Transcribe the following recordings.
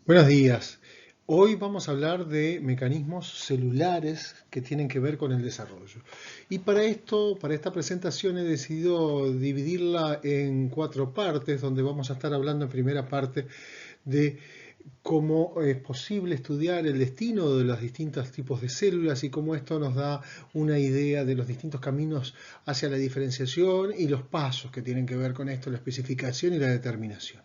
Buenos días. Hoy vamos a hablar de mecanismos celulares que tienen que ver con el desarrollo. Y para esto, para esta presentación he decidido dividirla en cuatro partes, donde vamos a estar hablando en primera parte de cómo es posible estudiar el destino de los distintos tipos de células y cómo esto nos da una idea de los distintos caminos hacia la diferenciación y los pasos que tienen que ver con esto, la especificación y la determinación.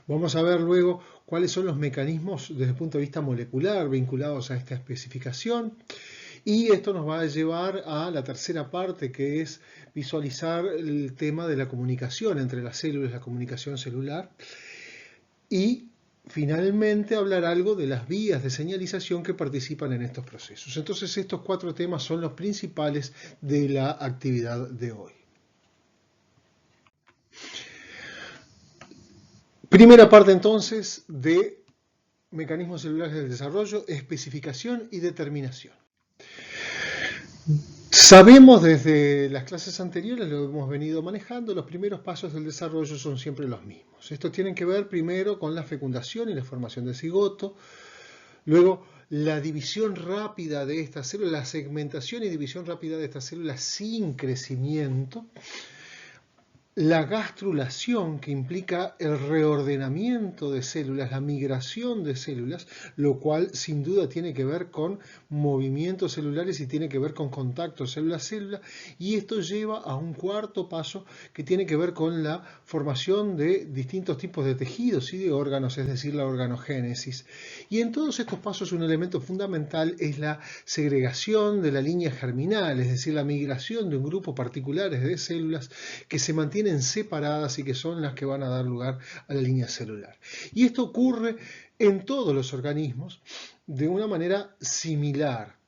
Vamos a ver luego cuáles son los mecanismos desde el punto de vista molecular vinculados a esta especificación. Y esto nos va a llevar a la tercera parte, que es visualizar el tema de la comunicación entre las células, la comunicación celular. Y finalmente hablar algo de las vías de señalización que participan en estos procesos. Entonces estos cuatro temas son los principales de la actividad de hoy. Primera parte entonces de mecanismos celulares del desarrollo, especificación y determinación. Sabemos desde las clases anteriores, lo hemos venido manejando, los primeros pasos del desarrollo son siempre los mismos. Estos tienen que ver primero con la fecundación y la formación del cigoto, luego la división rápida de estas células, la segmentación y división rápida de estas células sin crecimiento, la gastrulación, que implica el reordenamiento de células, la migración de células, lo cual sin duda tiene que ver con movimientos celulares y tiene que ver con contacto célula-célula, y esto lleva a un cuarto paso que tiene que ver con la formación de distintos tipos de tejidos y de órganos, es decir, la organogénesis. Y en todos estos pasos un elemento fundamental es la segregación de la línea germinal, es decir, la migración de un grupo particular de células que se mantienen separadas y que son las que van a dar lugar a la línea celular. Y esto ocurre en todos los organismos de una manera similar.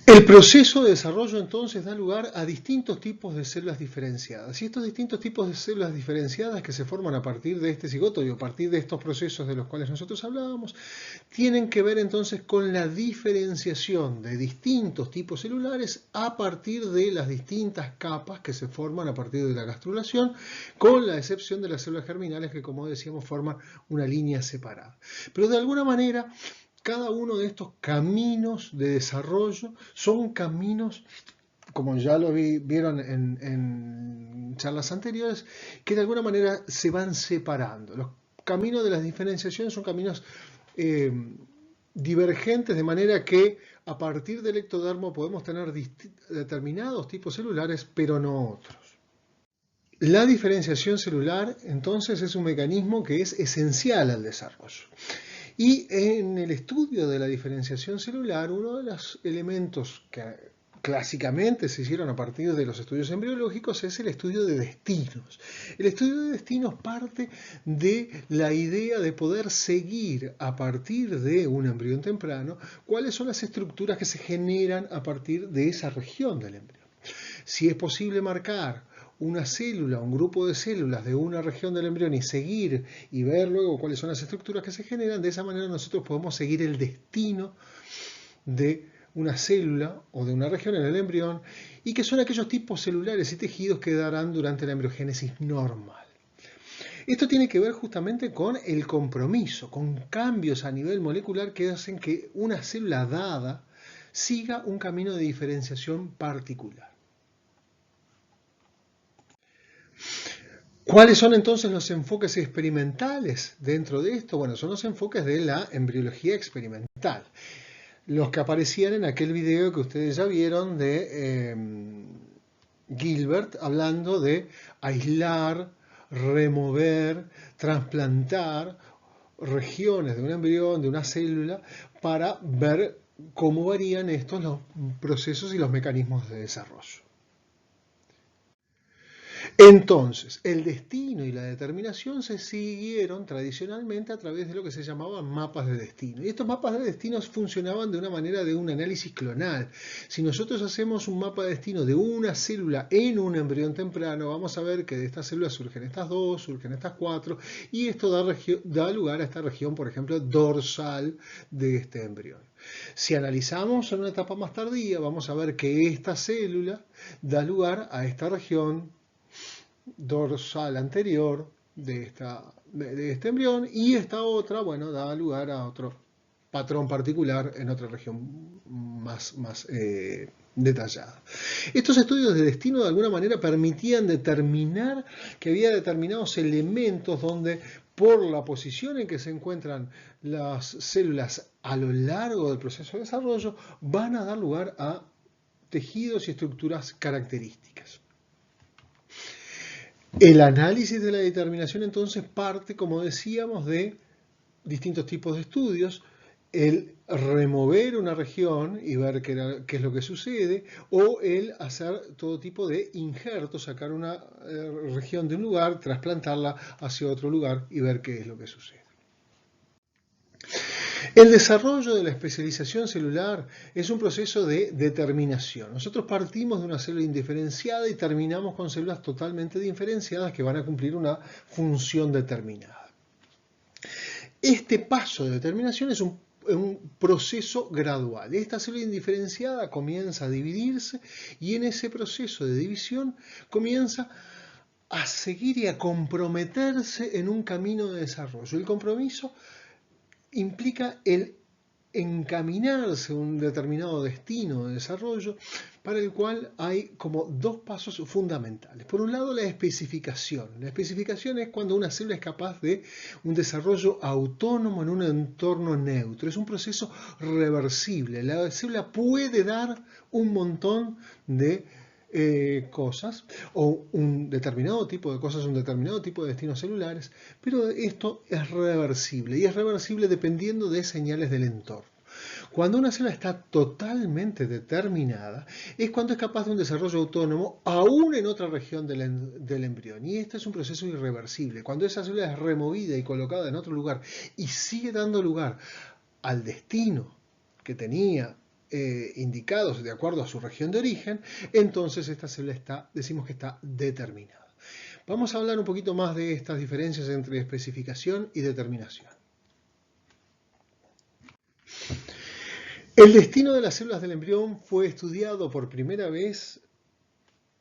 El proceso de desarrollo entonces da lugar a distintos tipos de células diferenciadas. Y estos distintos tipos de células diferenciadas que se forman a partir de este cigoto y a partir de estos procesos de los cuales nosotros hablábamos, tienen que ver entonces con la diferenciación de distintos tipos celulares a partir de las distintas capas que se forman a partir de la gastrulación, con la excepción de las células germinales que, como decíamos, forman una línea separada. Pero de alguna manera, cada uno de estos caminos de desarrollo son caminos, como ya lo vieron en charlas anteriores, que de alguna manera se van separando. Los caminos de la diferenciación son caminos divergentes, de manera que a partir del ectodermo podemos tener determinados tipos celulares, pero no otros. La diferenciación celular, entonces, es un mecanismo que es esencial al desarrollo. Y en el estudio de la diferenciación celular, uno de los elementos que clásicamente se hicieron a partir de los estudios embriológicos es el estudio de destinos. El estudio de destinos parte de la idea de poder seguir a partir de un embrión temprano cuáles son las estructuras que se generan a partir de esa región del embrión. Si es posible marcar una célula, un grupo de células de una región del embrión y seguir y ver luego cuáles son las estructuras que se generan, de esa manera nosotros podemos seguir el destino de una célula o de una región en el embrión y que son aquellos tipos celulares y tejidos que darán durante la embriogénesis normal. Esto tiene que ver justamente con el compromiso, con cambios a nivel molecular que hacen que una célula dada siga un camino de diferenciación particular. ¿Cuáles son entonces los enfoques experimentales dentro de esto? Bueno, son los enfoques de la embriología experimental. Los que aparecían en aquel video que ustedes ya vieron de Gilbert hablando de aislar, remover, trasplantar regiones de un embrión, de una célula, para ver cómo varían estos los procesos y los mecanismos de desarrollo. Entonces, el destino y la determinación se siguieron tradicionalmente a través de lo que se llamaban mapas de destino. Y estos mapas de destinos funcionaban de una manera de un análisis clonal. Si nosotros hacemos un mapa de destino de una célula en un embrión temprano, vamos a ver que de estas células surgen estas dos, surgen estas cuatro, y esto da lugar a esta región, por ejemplo, dorsal de este embrión. Si analizamos en una etapa más tardía, vamos a ver que esta célula da lugar a esta región dorsal anterior de este embrión, y esta otra, bueno, da lugar a otro patrón particular en otra región más detallada. Estos estudios de destino de alguna manera permitían determinar que había determinados elementos donde, por la posición en que se encuentran las células a lo largo del proceso de desarrollo, van a dar lugar a tejidos y estructuras características. El análisis de la determinación entonces parte, como decíamos, de distintos tipos de estudios, el remover una región y ver qué es lo que sucede, o el hacer todo tipo de injertos, sacar una región de un lugar, trasplantarla hacia otro lugar y ver qué es lo que sucede. El desarrollo de la especialización celular es un proceso de determinación. Nosotros partimos de una célula indiferenciada y terminamos con células totalmente diferenciadas que van a cumplir una función determinada. Este paso de determinación es un proceso gradual. Esta célula indiferenciada comienza a dividirse y en ese proceso de división comienza a seguir y a comprometerse en un camino de desarrollo. El compromiso implica el encaminarse a un determinado destino de desarrollo para el cual hay como dos pasos fundamentales. Por un lado, la especificación. La especificación es cuando una célula es capaz de un desarrollo autónomo en un entorno neutro. Es un proceso reversible. La célula puede dar un montón de cosas, o un determinado tipo de cosas, un determinado tipo de destinos celulares, pero esto es reversible, y es reversible dependiendo de señales del entorno. Cuando una célula está totalmente determinada, es cuando es capaz de un desarrollo autónomo, aún en otra región del embrión. Y este es un proceso irreversible. Cuando esa célula es removida y colocada en otro lugar y sigue dando lugar al destino que tenía indicados de acuerdo a su región de origen, entonces esta célula decimos que está determinada. Vamos a hablar un poquito más de estas diferencias entre especificación y determinación. El destino de las células del embrión fue estudiado por primera vez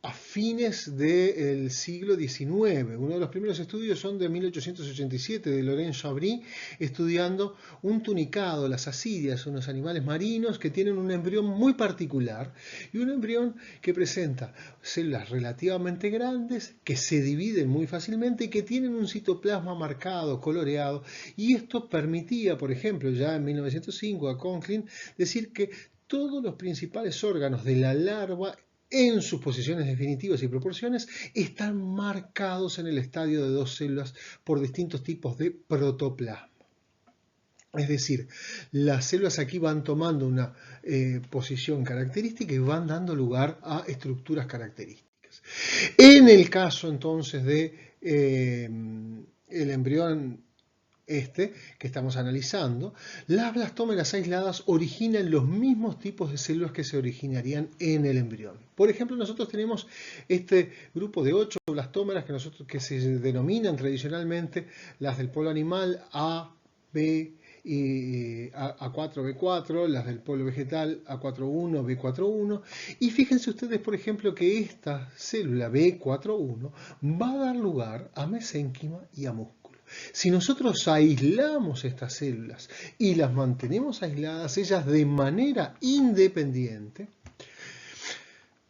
a fines del siglo XIX. Uno de los primeros estudios son de 1887 de Laurent Chabry, estudiando un tunicado, las ascidias, unos animales marinos que tienen un embrión muy particular y un embrión que presenta células relativamente grandes que se dividen muy fácilmente y que tienen un citoplasma marcado, coloreado, y esto permitía, por ejemplo, ya en 1905 a Conklin decir que todos los principales órganos de la larva en sus posiciones definitivas y proporciones están marcados en el estadio de dos células por distintos tipos de protoplasma. Es decir, las células aquí van tomando una posición característica y van dando lugar a estructuras características. En el caso entonces de el embrión que estamos analizando, las blastómeras aisladas originan los mismos tipos de células que se originarían en el embrión. Por ejemplo, nosotros tenemos este grupo de 8 blastómeras que se denominan tradicionalmente las del polo animal A, B y A4B4, las del polo vegetal A41, B41, y fíjense ustedes, por ejemplo, que esta célula B41 va a dar lugar a mesénquima y a músculo. Si nosotros aislamos estas células y las mantenemos aisladas, ellas de manera independiente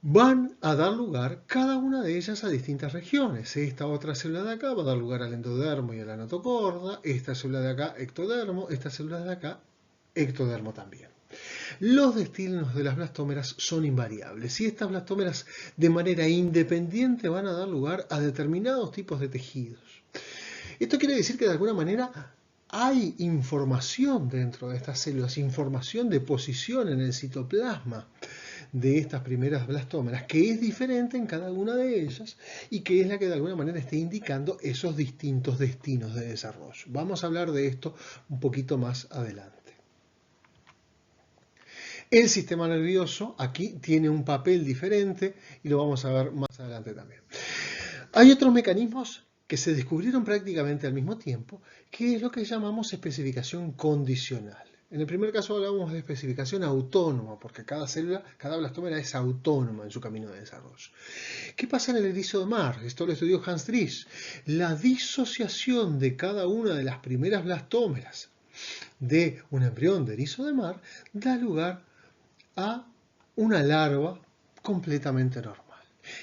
van a dar lugar cada una de ellas a distintas regiones. Esta otra célula de acá va a dar lugar al endodermo y a la notocorda, esta célula de acá ectodermo, esta célula de acá ectodermo también. Los destinos de las blastómeras son invariables y estas blastómeras de manera independiente van a dar lugar a determinados tipos de tejidos. Esto quiere decir que de alguna manera hay información dentro de estas células, información de posición en el citoplasma de estas primeras blastómeras, que es diferente en cada una de ellas y que es la que de alguna manera está indicando esos distintos destinos de desarrollo. Vamos a hablar de esto un poquito más adelante. El sistema nervioso aquí tiene un papel diferente y lo vamos a ver más adelante también. Hay otros mecanismos que se descubrieron prácticamente al mismo tiempo, que es lo que llamamos especificación condicional. En el primer caso hablábamos de especificación autónoma, porque cada célula, cada blastómera es autónoma en su camino de desarrollo. ¿Qué pasa en el erizo de mar? Esto lo estudió Hans Driesch. La disociación de cada una de las primeras blastómeras de un embrión de erizo de mar da lugar a una larva completamente normal.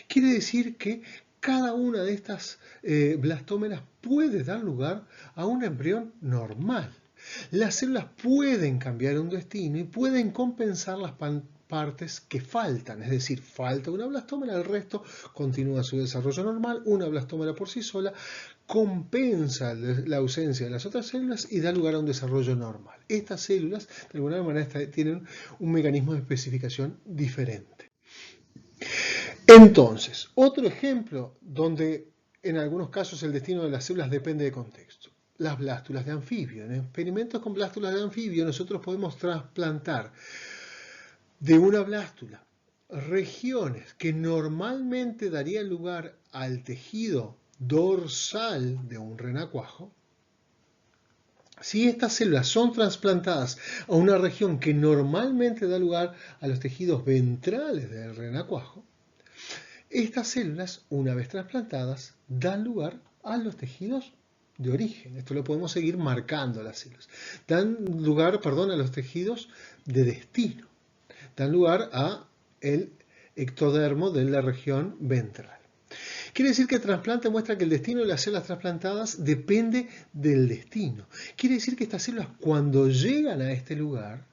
Quiere decir que cada una de estas blastómeras puede dar lugar a un embrión normal. Las células pueden cambiar un destino y pueden compensar las partes que faltan, es decir, falta una blastómera, el resto continúa su desarrollo normal, una blastómera por sí sola compensa la ausencia de las otras células y da lugar a un desarrollo normal. Estas células, de alguna manera, tienen un mecanismo de especificación diferente. Entonces, otro ejemplo donde en algunos casos el destino de las células depende de contexto. Las blástulas de anfibio. En experimentos con blástulas de anfibio nosotros podemos trasplantar de una blástula regiones que normalmente darían lugar al tejido dorsal de un renacuajo. Si estas células son trasplantadas a una región que normalmente da lugar a los tejidos ventrales del renacuajo, estas células, una vez trasplantadas, dan lugar a los tejidos de origen. Esto lo podemos seguir marcando las células. Dan lugar, a los tejidos de destino. Dan lugar a el ectodermo de la región ventral. Quiere decir que el trasplante muestra que el destino de las células trasplantadas depende del destino. Quiere decir que estas células, cuando llegan a este lugar,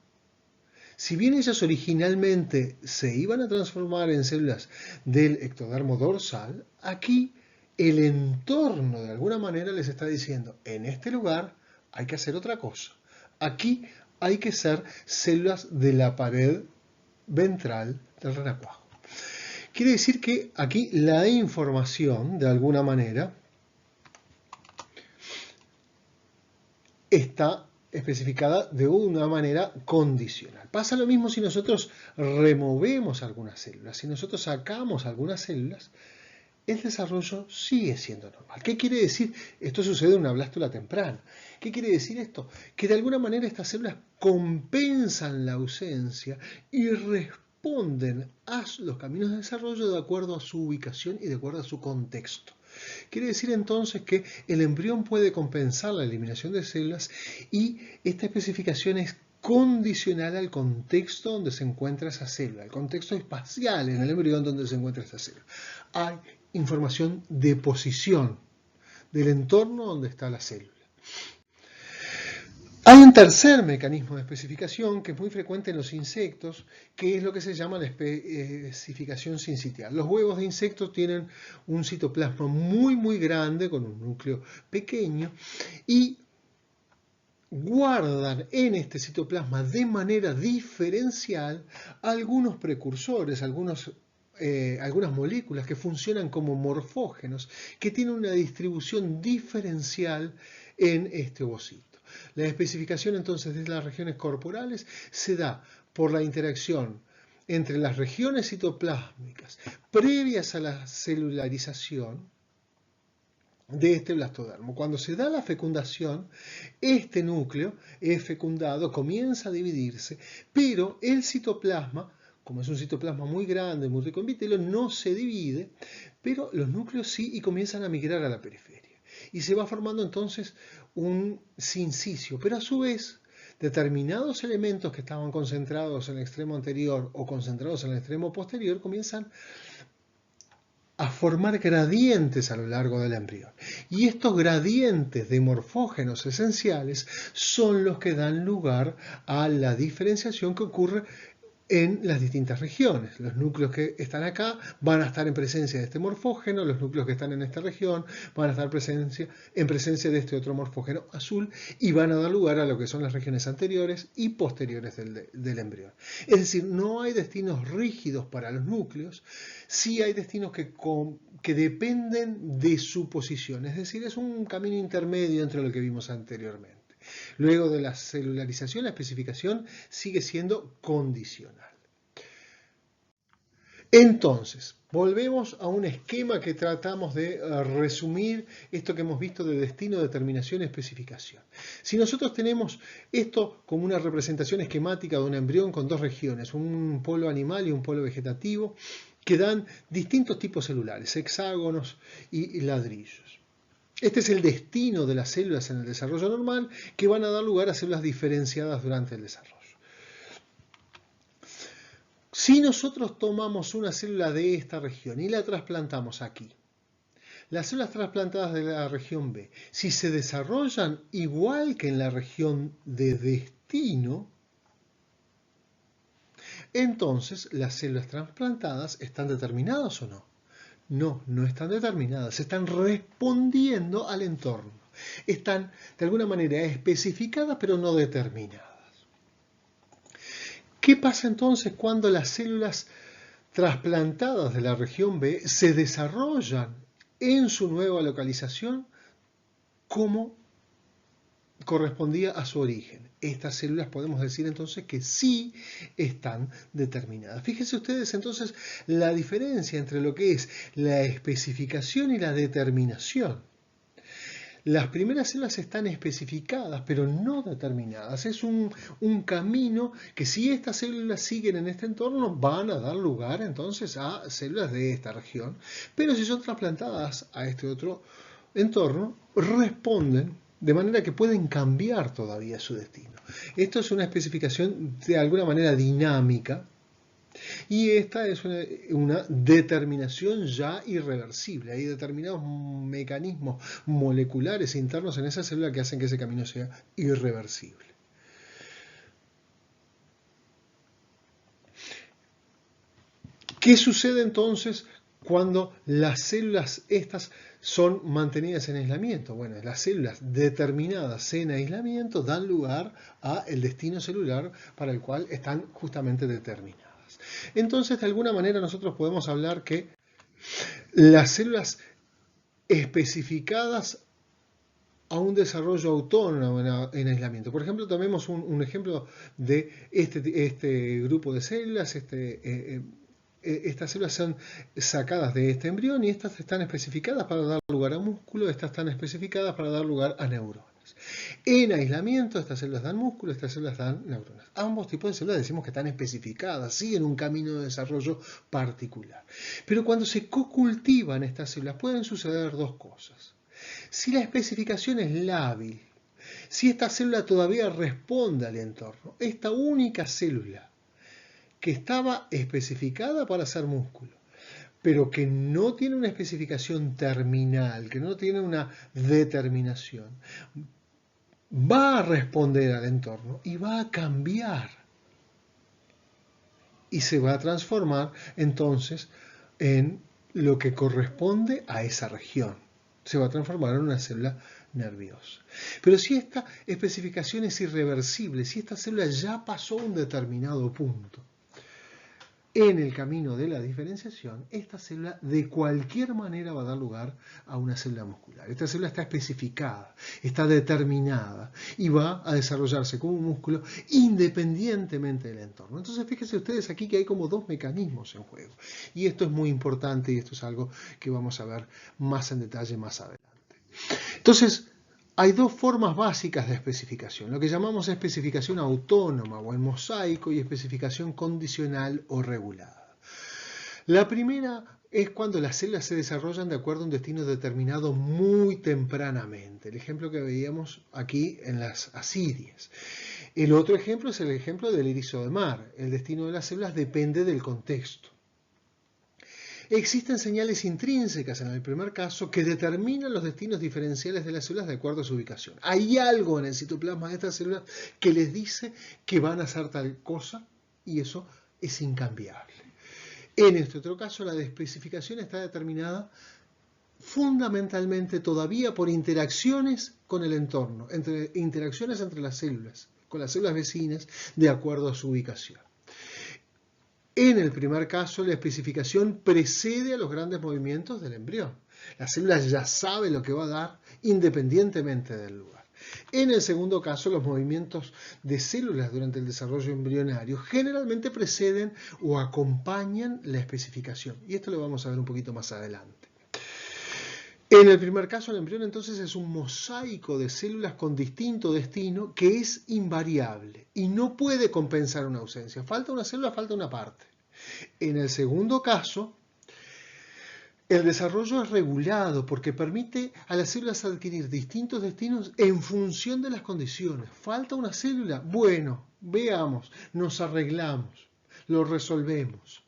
si bien ellas originalmente se iban a transformar en células del ectodermo dorsal, aquí el entorno de alguna manera les está diciendo, en este lugar hay que hacer otra cosa. Aquí hay que ser células de la pared ventral del renacuajo. Quiere decir que aquí la información, de alguna manera, está especificada de una manera condicional. Pasa lo mismo si nosotros removemos algunas células. Si nosotros sacamos algunas células, el desarrollo sigue siendo normal. ¿Qué quiere decir? Esto sucede en una blástula temprana. ¿Qué quiere decir esto? Que de alguna manera estas células compensan la ausencia y responden a los caminos de desarrollo de acuerdo a su ubicación y de acuerdo a su contexto. Quiere decir entonces que el embrión puede compensar la eliminación de células y esta especificación es condicional al contexto donde se encuentra esa célula, el contexto espacial en el embrión donde se encuentra esa célula. Hay información de posición del entorno donde está la célula. Hay un tercer mecanismo de especificación que es muy frecuente en los insectos, que es lo que se llama la especificación sincitial. Los huevos de insectos tienen un citoplasma muy grande con un núcleo pequeño y guardan en este citoplasma de manera diferencial algunos precursores, algunas moléculas que funcionan como morfógenos, que tienen una distribución diferencial en este ovocito. La especificación entonces de las regiones corporales se da por la interacción entre las regiones citoplásmicas previas a la celularización de este blastodermo. Cuando se da la fecundación, este núcleo es fecundado, comienza a dividirse, pero el citoplasma, como es un citoplasma muy grande, muy rico en vitelo, no se divide, pero los núcleos sí y comienzan a migrar a la periferia. Y se va formando entonces un sincicio, pero a su vez determinados elementos que estaban concentrados en el extremo anterior o concentrados en el extremo posterior comienzan a formar gradientes a lo largo del embrión. Y estos gradientes de morfógenos esenciales son los que dan lugar a la diferenciación que ocurre en las distintas regiones. Los núcleos que están acá van a estar en presencia de este morfógeno, los núcleos que están en esta región van a estar en presencia de este otro morfógeno azul y van a dar lugar a lo que son las regiones anteriores y posteriores del embrión. Es decir, no hay destinos rígidos para los núcleos, sí hay destinos que dependen de su posición, es decir, es un camino intermedio entre lo que vimos anteriormente. Luego de la celularización, la especificación sigue siendo condicional. Entonces, volvemos a un esquema que tratamos de resumir esto que hemos visto de destino, determinación y especificación. Si nosotros tenemos esto como una representación esquemática de un embrión con dos regiones, un polo animal y un polo vegetativo, que dan distintos tipos celulares, hexágonos y ladrillos. Este es el destino de las células en el desarrollo normal, que van a dar lugar a células diferenciadas durante el desarrollo. Si nosotros tomamos una célula de esta región y la trasplantamos aquí, las células trasplantadas de la región B, si se desarrollan igual que en la región de destino, entonces las células trasplantadas ¿están determinadas o no? No, no están determinadas, están respondiendo al entorno. Están de alguna manera especificadas pero no determinadas. ¿Qué pasa entonces cuando las células trasplantadas de la región B se desarrollan en su nueva localización como correspondía a su origen? Estas células podemos decir entonces que sí están determinadas. Fíjense ustedes entonces la diferencia entre lo que es la especificación y la determinación. Las primeras células están especificadas, pero no determinadas. Es un camino que si estas células siguen en este entorno, van a dar lugar entonces a células de esta región. Pero si son trasplantadas a este otro entorno, responden de manera que pueden cambiar todavía su destino. Esto es una especificación de alguna manera dinámica. Y esta es una determinación ya irreversible. Hay determinados mecanismos moleculares internos en esa célula que hacen que ese camino sea irreversible. ¿Qué sucede entonces cuando las células estas son mantenidas en aislamiento? Bueno, las células determinadas en aislamiento dan lugar al destino celular para el cual están justamente determinadas. Entonces, de alguna manera nosotros podemos hablar que las células especificadas a un desarrollo autónomo en aislamiento. Por ejemplo, tomemos un ejemplo de este grupo de células. Estas células son sacadas de este embrión y estas están especificadas para dar lugar a músculo, estas están especificadas para dar lugar a neuronas. En aislamiento, estas células dan músculo, estas células dan neuronas. Ambos tipos de células decimos que están especificadas, siguen un camino de desarrollo particular. Pero cuando se cocultivan estas células pueden suceder dos cosas. Si la especificación es lábil, si esta célula todavía responde al entorno, esta única célula que estaba especificada para hacer músculo, pero que no tiene una especificación terminal, que no tiene una determinación, va a responder al entorno y va a cambiar. Y se va a transformar entonces en lo que corresponde a esa región. Se va a transformar en una célula nerviosa. Pero si esta especificación es irreversible, si esta célula ya pasó un determinado punto, en el camino de la diferenciación, esta célula de cualquier manera va a dar lugar a una célula muscular. Esta célula está especificada, está determinada y va a desarrollarse como un músculo independientemente del entorno. Entonces fíjense ustedes aquí que hay como dos mecanismos en juego. Y esto es muy importante y esto es algo que vamos a ver más en detalle más adelante. Entonces, hay dos formas básicas de especificación, lo que llamamos especificación autónoma o en mosaico y especificación condicional o regulada. La primera es cuando las células se desarrollan de acuerdo a un destino determinado muy tempranamente, el ejemplo que veíamos aquí en las ascidias. El otro ejemplo es el ejemplo del erizo de mar, el destino de las células depende del contexto. Existen señales intrínsecas en el primer caso que determinan los destinos diferenciales de las células de acuerdo a su ubicación. Hay algo en el citoplasma de estas células que les dice que van a hacer tal cosa y eso es incambiable. En este otro caso, la especificación está determinada fundamentalmente todavía por interacciones con el entorno, interacciones entre las células, con las células vecinas de acuerdo a su ubicación. En el primer caso, la especificación precede a los grandes movimientos del embrión. La célula ya sabe lo que va a dar independientemente del lugar. En el segundo caso, los movimientos de células durante el desarrollo embrionario generalmente preceden o acompañan la especificación. Y esto lo vamos a ver un poquito más adelante. En el primer caso, el embrión entonces es un mosaico de células con distinto destino que es invariable y no puede compensar una ausencia. Falta una célula, falta una parte. En el segundo caso, el desarrollo es regulado porque permite a las células adquirir distintos destinos en función de las condiciones. ¿Falta una célula? Bueno, veamos, nos arreglamos, lo resolvemos.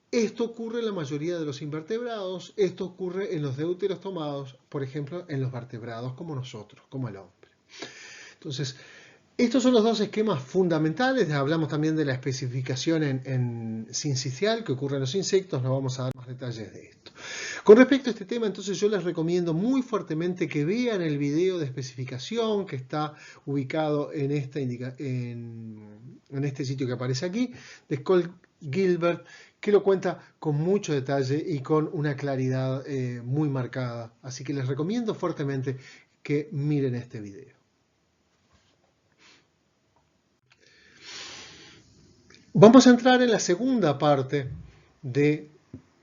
Esto ocurre en la mayoría de los invertebrados, esto ocurre en los deuteros tomados, por ejemplo, en los vertebrados como nosotros, como el hombre. Entonces, estos son los dos esquemas fundamentales. Hablamos también de la especificación en sincicial que ocurre en los insectos, no vamos a dar más detalles de esto. Con respecto a este tema, entonces yo les recomiendo muy fuertemente que vean el video de especificación que está ubicado en este sitio que aparece aquí, de Scott Gilbert, que lo cuenta con mucho detalle y con una claridad muy marcada. Así que les recomiendo fuertemente que miren este video. Vamos a entrar en la segunda parte de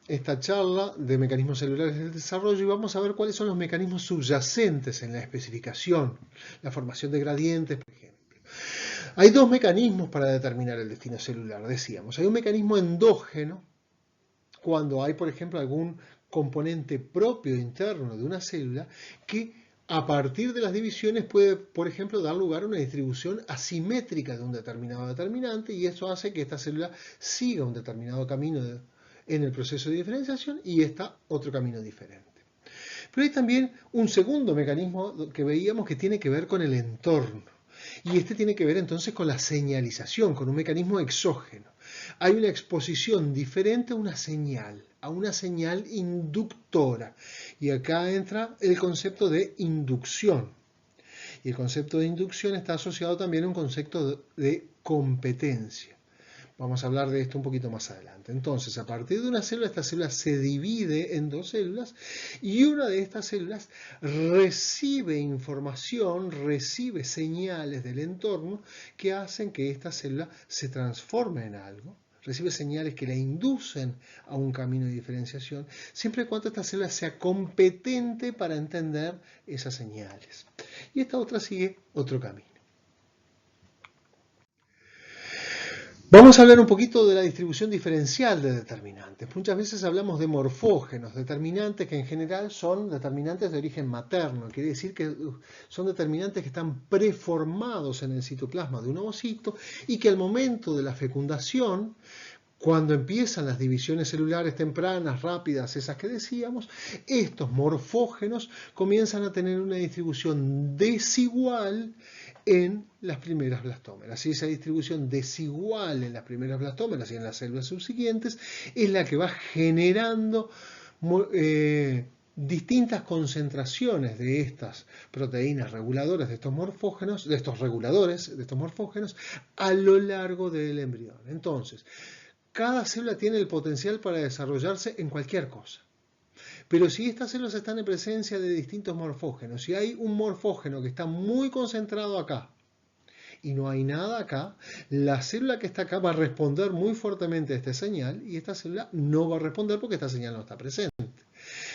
esta charla de mecanismos celulares del desarrollo y vamos a ver cuáles son los mecanismos subyacentes en la especificación, la formación de gradientes, por ejemplo. Hay dos mecanismos para determinar el destino celular, decíamos. Hay un mecanismo endógeno, cuando hay, por ejemplo, algún componente propio interno de una célula que a partir de las divisiones puede, por ejemplo, dar lugar a una distribución asimétrica de un determinado determinante y eso hace que esta célula siga un determinado camino en el proceso de diferenciación y esta otro camino diferente. Pero hay también un segundo mecanismo que veíamos que tiene que ver con el entorno. Y este tiene que ver entonces con la señalización, con un mecanismo exógeno. Hay una exposición diferente a una señal inductora. Y acá entra el concepto de inducción. Y el concepto de inducción está asociado también a un concepto de competencia. Vamos a hablar de esto un poquito más adelante. Entonces, a partir de una célula, esta célula se divide en dos células y una de estas células recibe información, recibe señales del entorno que hacen que esta célula se transforme en algo. Recibe señales que la inducen a un camino de diferenciación, siempre y cuando esta célula sea competente para entender esas señales. Y esta otra sigue otro camino. Vamos a hablar un poquito de la distribución diferencial de determinantes. Muchas veces hablamos de morfógenos, determinantes que en general son determinantes de origen materno. Quiere decir que son determinantes que están preformados en el citoplasma de un ovocito y que al momento de la fecundación, cuando empiezan las divisiones celulares tempranas, rápidas, esas que decíamos, estos morfógenos comienzan a tener una distribución desigual en las primeras blastómeras. Y esa distribución desigual en las primeras blastómeras y en las células subsiguientes es la que va generando distintas concentraciones de estas proteínas reguladoras de estos morfógenos, de estos reguladores de estos morfógenos a lo largo del embrión. Entonces, cada célula tiene el potencial para desarrollarse en cualquier cosa. Pero si estas células están en presencia de distintos morfógenos, si hay un morfógeno que está muy concentrado acá y no hay nada acá, la célula que está acá va a responder muy fuertemente a esta señal y esta célula no va a responder porque esta señal no está presente.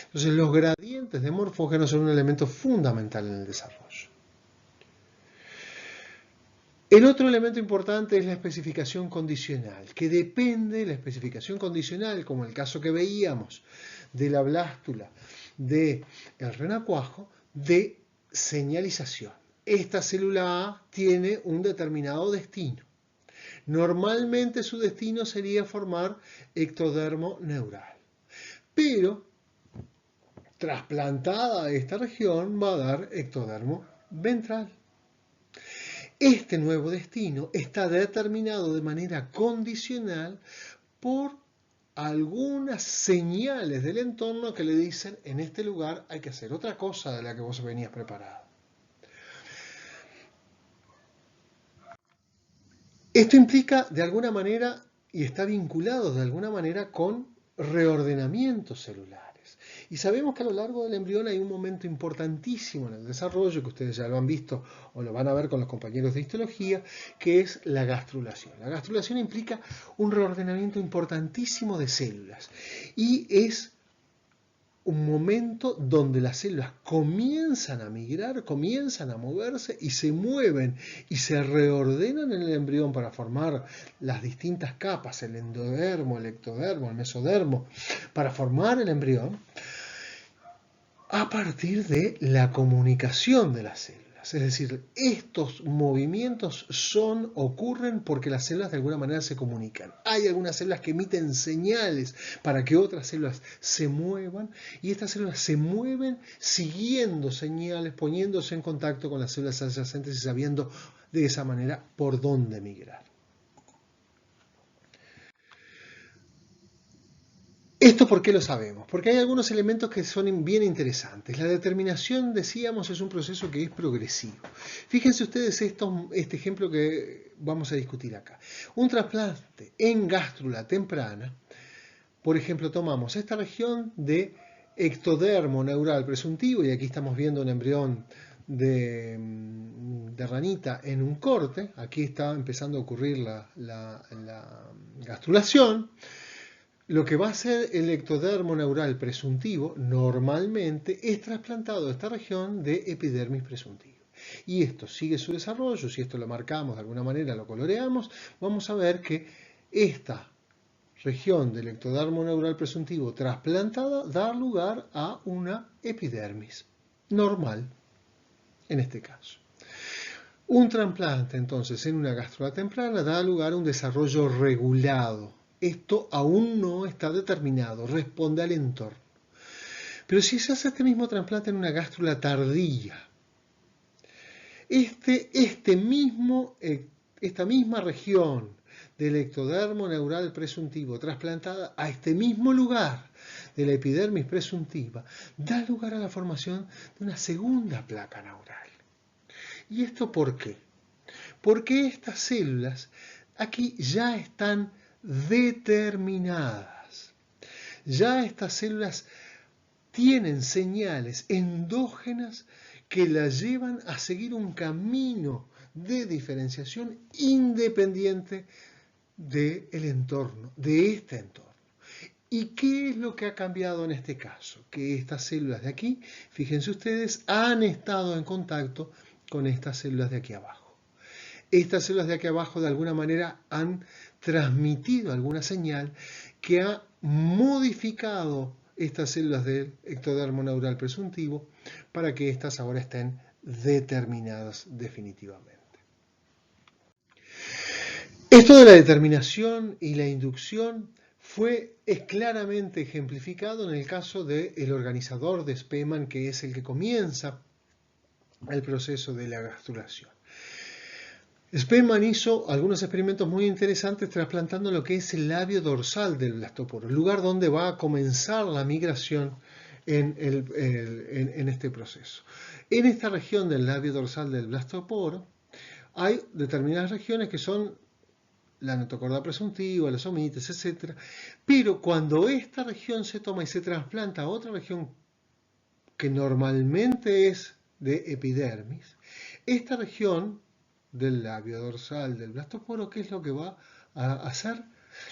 Entonces los gradientes de morfógenos son un elemento fundamental en el desarrollo. El otro elemento importante es la especificación condicional, que depende de la especificación condicional, como el caso que veíamos de la blástula del renacuajo, de señalización. Esta célula A tiene un determinado destino. Normalmente su destino sería formar ectodermo neural. Pero, trasplantada a esta región, va a dar ectodermo ventral. Este nuevo destino está determinado de manera condicional por algunas señales del entorno que le dicen en este lugar hay que hacer otra cosa de la que vos venías preparado. Esto implica de alguna manera y está vinculado de alguna manera con reordenamientos celulares. Y sabemos que a lo largo del embrión hay un momento importantísimo en el desarrollo, que ustedes ya lo han visto o lo van a ver con los compañeros de histología, que es la gastrulación. La gastrulación implica un reordenamiento importantísimo de células y es un momento donde las células comienzan a migrar, comienzan a moverse y se mueven y se reordenan en el embrión para formar las distintas capas, el endodermo, el ectodermo, el mesodermo, para formar el embrión a partir de la comunicación de las células. Es decir, estos movimientos ocurren porque las células de alguna manera se comunican. Hay algunas células que emiten señales para que otras células se muevan y estas células se mueven siguiendo señales, poniéndose en contacto con las células adyacentes y sabiendo de esa manera por dónde migrar. ¿Esto por qué lo sabemos? Porque hay algunos elementos que son bien interesantes. La determinación, decíamos, es un proceso que es progresivo. Fíjense ustedes este ejemplo que vamos a discutir acá. Un trasplante en gástrula temprana, por ejemplo, tomamos esta región de ectodermo neural presuntivo, y aquí estamos viendo un embrión de ranita en un corte. Aquí está empezando a ocurrir la gastrulación. Lo que va a ser el ectodermo neural presuntivo normalmente es trasplantado a esta región de epidermis presuntivo. Y esto sigue su desarrollo, si esto lo marcamos de alguna manera, lo coloreamos, vamos a ver que esta región del ectodermo neural presuntivo trasplantada da lugar a una epidermis normal, en este caso. Un trasplante entonces en una gastrula temprana da lugar a un desarrollo regulado. Esto aún no está determinado, responde al entorno. Pero si se hace este mismo trasplante en una gástrula tardía, esta misma región del ectodermo neural presuntivo trasplantada a este mismo lugar de la epidermis presuntiva, da lugar a la formación de una segunda placa neural. ¿Y esto por qué? Porque estas células aquí ya están determinadas. Ya estas células tienen señales endógenas que las llevan a seguir un camino de diferenciación independiente del entorno, de este entorno. ¿Y qué es lo que ha cambiado en este caso? Que estas células de aquí, fíjense ustedes, han estado en contacto con estas células de aquí abajo. Estas células de aquí abajo de alguna manera han transmitido alguna señal que ha modificado estas células del ectodermo neural presuntivo para que éstas ahora estén determinadas definitivamente. Esto de la determinación y la inducción es claramente ejemplificado en el caso del organizador de Spemann, que es el que comienza el proceso de la gastrulación. Spemann hizo algunos experimentos muy interesantes trasplantando lo que es el labio dorsal del blastoporo, el lugar donde va a comenzar la migración en este proceso. En esta región del labio dorsal del blastoporo hay determinadas regiones que son la notocorda presuntiva, los somites, etc. Pero cuando esta región se toma y se trasplanta a otra región que normalmente es de epidermis, esta región del labio dorsal del blastoporo, ¿qué es lo que va a hacer?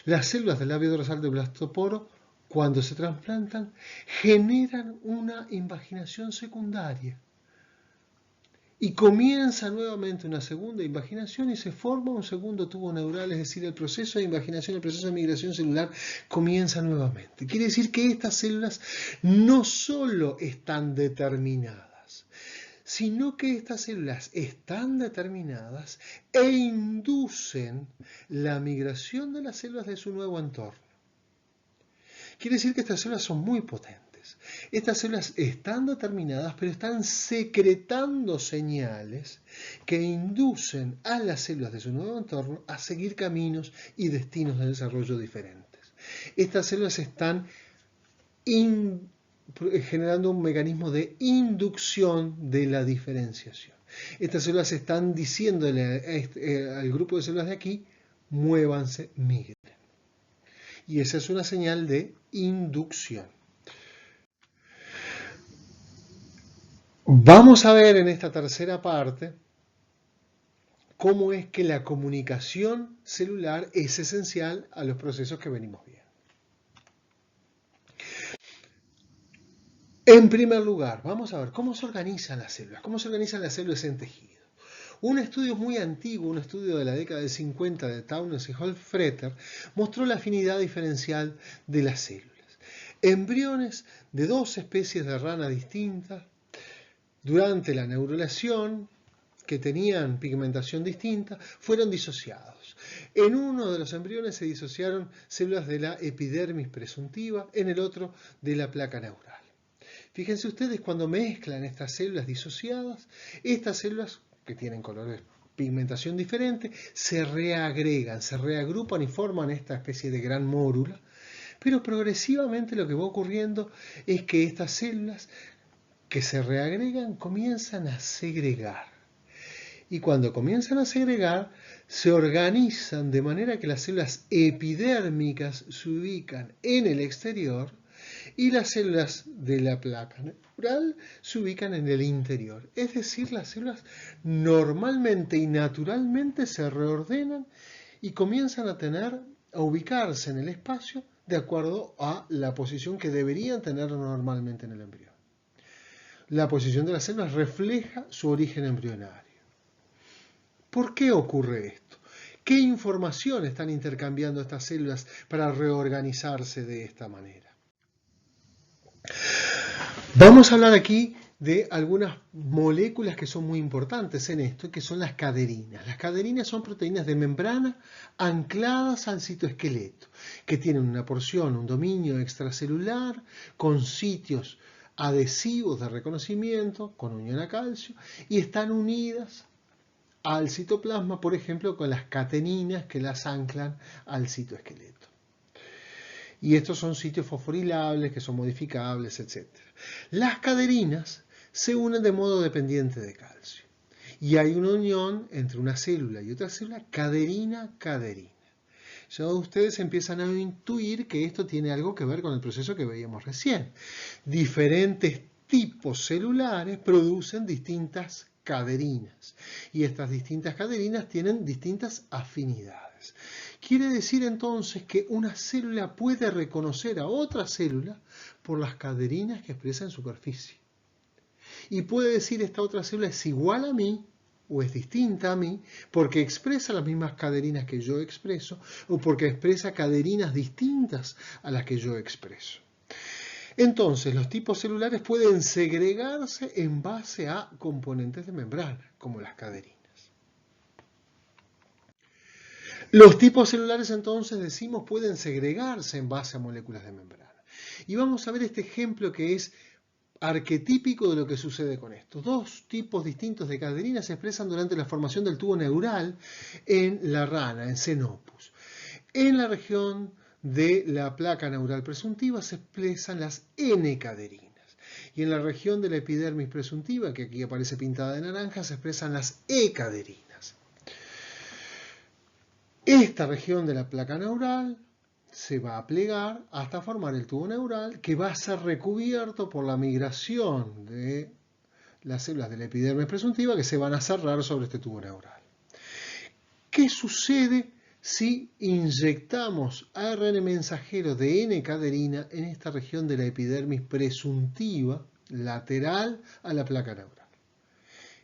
Las células del labio dorsal del blastoporo, cuando se trasplantan, generan una invaginación secundaria. Y comienza nuevamente una segunda invaginación y se forma un segundo tubo neural, es decir, el proceso de invaginación, el proceso de migración celular comienza nuevamente. Quiere decir que estas células no solo están determinadas, sino que estas células están determinadas e inducen la migración de las células de su nuevo entorno. Quiere decir que estas células son muy potentes. Estas células están determinadas, pero están secretando señales que inducen a las células de su nuevo entorno a seguir caminos y destinos de desarrollo diferentes. Estas células están generando un mecanismo de inducción de la diferenciación. Estas células están diciéndole al grupo de células de aquí, muévanse, migren. Y esa es una señal de inducción. Vamos a ver en esta tercera parte cómo es que la comunicación celular es esencial a los procesos que venimos viendo. En primer lugar, vamos a ver cómo se organizan las células en tejido. Un estudio muy antiguo, un estudio de la década del 50 de Townes y Holfreter, mostró la afinidad diferencial de las células. Embriones de dos especies de rana distintas, durante la neurulación, que tenían pigmentación distinta, fueron disociados. En uno de los embriones se disociaron células de la epidermis presuntiva, en el otro de la placa neural. Fíjense ustedes, cuando mezclan estas células disociadas, estas células que tienen colores, pigmentación diferente, se reagregan, se reagrupan y forman esta especie de gran mórula, pero progresivamente lo que va ocurriendo es que estas células que se reagregan comienzan a segregar. Y cuando comienzan a segregar, se organizan de manera que las células epidérmicas se ubican en el exterior y las células de la placa neural se ubican en el interior. Es decir, las células normalmente y naturalmente se reordenan y comienzan a ubicarse en el espacio de acuerdo a la posición que deberían tener normalmente en el embrión. La posición de las células refleja su origen embrionario. ¿Por qué ocurre esto? ¿Qué información están intercambiando estas células para reorganizarse de esta manera? Vamos a hablar aquí de algunas moléculas que son muy importantes en esto, que son las caderinas. Las caderinas son proteínas de membrana ancladas al citoesqueleto, que tienen una porción, un dominio extracelular, con sitios adhesivos de reconocimiento, con unión a calcio, y están unidas al citoplasma, por ejemplo, con las cateninas que las anclan al citoesqueleto. Y estos son sitios fosforilables que son modificables, etc. Las caderinas se unen de modo dependiente de calcio. Y hay una unión entre una célula y otra célula, caderina-caderina. Ya ustedes empiezan a intuir que esto tiene algo que ver con el proceso que veíamos recién. Diferentes tipos celulares producen distintas caderinas. Y estas distintas caderinas tienen distintas afinidades. Quiere decir entonces que una célula puede reconocer a otra célula por las caderinas que expresa en superficie. Y puede decir esta otra célula es igual a mí o es distinta a mí porque expresa las mismas caderinas que yo expreso o porque expresa caderinas distintas a las que yo expreso. Entonces, los tipos celulares pueden segregarse en base a componentes de membrana, como las caderinas. Los tipos celulares, entonces, decimos, pueden segregarse en base a moléculas de membrana. Y vamos a ver este ejemplo que es arquetípico de lo que sucede con esto. Dos tipos distintos de caderinas se expresan durante la formación del tubo neural en la rana, en Xenopus. En la región de la placa neural presuntiva se expresan las N-caderinas. Y en la región de la epidermis presuntiva, que aquí aparece pintada de naranja, se expresan las E-caderinas. Esta región de la placa neural se va a plegar hasta formar el tubo neural, que va a ser recubierto por la migración de las células de la epidermis presuntiva que se van a cerrar sobre este tubo neural. ¿Qué sucede si inyectamos ARN mensajero de N-caderina en esta región de la epidermis presuntiva lateral a la placa neural?